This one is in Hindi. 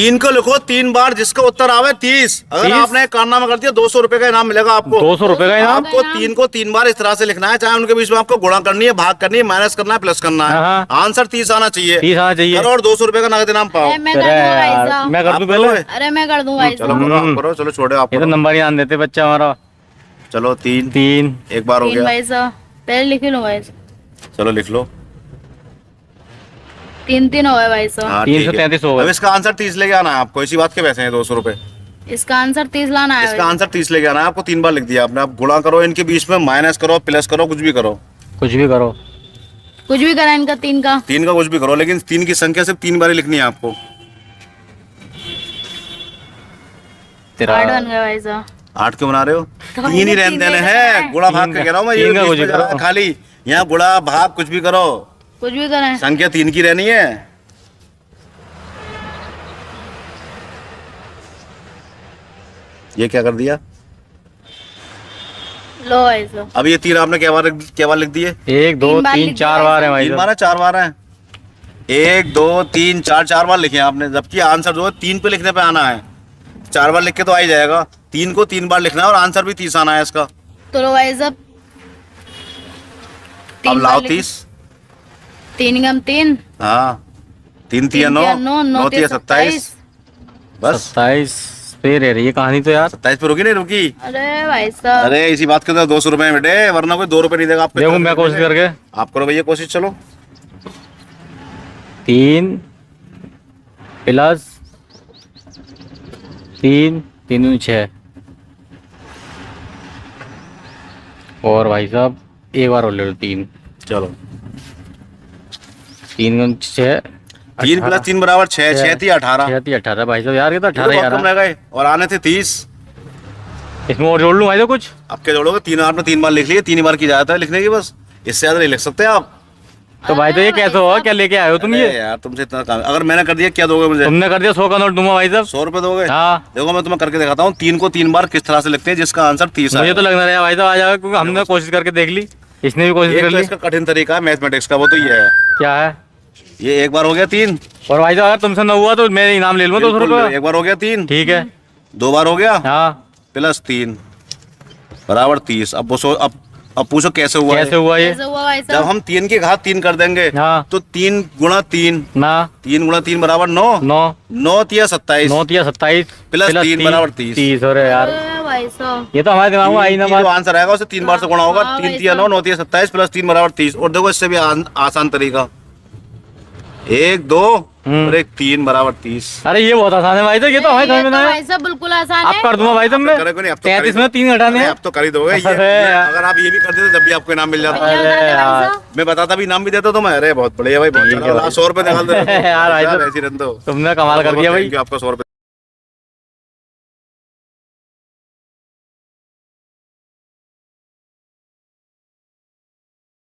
तीन को लिखो 3 बार, जिसका उत्तर आवे 30। अगर 30? आपने कारनामा कर दिया 200 रुपए का इनाम मिलेगा आपको। 200 रुपए का इनाम। आपको 3 को 3 बार इस तरह से लिखना है, चाहे उनके बीच में आपको गुणा करनी है, भाग करनी है, माइनस करना है, प्लस करना है। हाँ। आंसर 30 आना चाहिए। 30 आना चाहिए। करो और 200 रुपए का नगद इनाम पाओ। मैं कर अरे दूंगा भाई यार, साहब। मैं कर दूं आप पहले। करोगे? अरे मैं कर दूं भाई चलो साहब। करो, आप करो, चलो छोड़े आप ये तो करो। नंबर ही आन देते बच्चा हमारा। चलो 3 3। एक बार हो 3 गया। भाई साहब, पहले लिख लो भाई साहब। चलो लिख लो। 3 हो गए भाई साहब। हाँ, ठीक है। 333 हो गए। अब इसका आंसर 30 लेके आना है आपको। इसी बात के पैसे हैं 200 रुपए। इसका आंसर 30 लाना है। इसका आंसर 30 लेके आना है आपको। 3 बार लिख दिया आपने। आप गुणा करो इनके बीच में, माइनस करो, प्लस करो, कुछ भी करो। कुछ भी करो। कुछ भी करा इनका 3 का। 3 का कुछ भी करो, लेकिन 3 की संख्या सिर्फ 3 बार ही लिखनी है आपको। 8 बन गए भाई साहब। 8 क्यों बना रहे हो? तो 3 ही रहने देने हैं। गुणा भाग का कह रहा हूँ मैं। ये 3 का बीच कुछ में करो। खाली यहाँ गुणा भाग कुछ भी करो, कुछ भी करें। संख्या 3 की रहनी है। ये क्या कर दिया? लो भाई साहब। अब ये 3 आपने क्या बार लिख दिए? 1 2 3 बार 3 लिख 4 दिया बार है भाई 3 साहब। बार है, 4 बार है। 1 2 3 4 4 बार लिखे हैं आपने, जबकि आंसर जो है 3 पे लिखने पे आना है। 4 बार लिख के तो आ ही जाएगा। 3 को 3 बार लिखना है और आंसर भी 30 आना है इसका। तो लो भाई साहब। अब लाओ 30। 3 गम 3। हाँ, 3 तिया 9, 9 तिया 27। बस 27 पे रह रही है कहानी तो यार। 27 पे रुकी नहीं रुकी? अरे भाई साहब। अरे इसी बात के तो 200 रुपए में बेटे, वरना कोई 2 रुपए नहीं देगा आपको। देखो मैं कोशिश करके। आप करो भैया कोशिश। चलो 3 प्लस 3 3 6। और भाई साहब एक बार और ले लो 3। चलो 3 6। 3 प्लस 3 बराबर 6, 6 तिया 18। 18 भाई साहब यार, ये तो ये तो 18 बहुत कम रह यार। गए और आने थे 30। इसमें और जोड़ लूं भाई तो कुछ। अब क्या जोड़ोगे? 3 आपने 3 बार लिख लिए, 3 ही बार की जाता है लिखने की बस। इससे ज्यादा नहीं लिख सकते आप। तो भाई तो ये कैसे होगा? क्या लेके आए हो तुम अरे ये? यार तुमसे इतना काम, अगर मैंने कर दिया क्या दोगे मुझे? तुमने कर दिया 100 का नोट दूंगा भाई साहब। 100 रुपए दोगे? हाँ। देखो मैं तुम्हें करके दिखाता हूँ 3 को 3 बार किस तरह से लिखते हैं, जिसका आंसर 30 मुझे है। तो लगना रहा भाई साहब आ जाएगा, क्योंकि हमने कोशिश करके देख ली, इसने भी कोशिश एक कर तो ली। इसका कठिन तरीका है मैथमेटिक्स का, वो तो ये है। क्या है? ये एक बार हो गया 3। और भाई साहब अगर तुमसे न हुआ तो मैं इनाम ले लूंगा 200 बिल्कुल, रुपये। एक बार हो गया 3, ठीक है। 2 बार हो गया हाँ प्लस 3 बराबर 30। अब पूछो कैसे हुआ कैसे है? हुआ ये? कैसे हुआ भाई जब साहब? हम 3 की घात 3 कर देंगे हाँ। तो 3 गुणा 3, ना 3 गुणा 3 बराबर 9, 9 9 तिया 27 9 या 27 प्लस 3 बराबर 30। 30। अरे यार अरे भाई साहब। ये तो हमारे दिमाग में आई ना जो बात। आंसर आएगा उसे 3 बार से गुणा होगा। हाँ, 3 भाई तिया 9, साहब। 9 तिया 27 प्लस 3 बराबर 30। और देखो इससे भी आसान तरीका, 1 2 और 1 3 बराबर 30। अरे ये बहुत आसान है भाई साहब, ये तो हमारे समझ में ये ना तो है। भाई साहब बिल्कुल आसान अब है। कर दूंगा भाई साहब मैं। करे को नहीं, अब तो कर ही 33 दो। में 3 घटाने अरे हैं। अब तो कर ही दोगे ये। अरे यार। अगर आप ये भी कर देते तब भी आपको इनाम मिल जाता। भैया अरे बताते भाई यार। साहब। मैं बताता भी इनाम भी देता तो मैं। अरे बहुत बढ़िया भाई, बहुत ठीक है चलो भाई। 100 रुपए निकाल दे यार भाई साहब, ऐसी रन दो। तुमने कमाल कर दिया भाई। आपका 100 रुपए।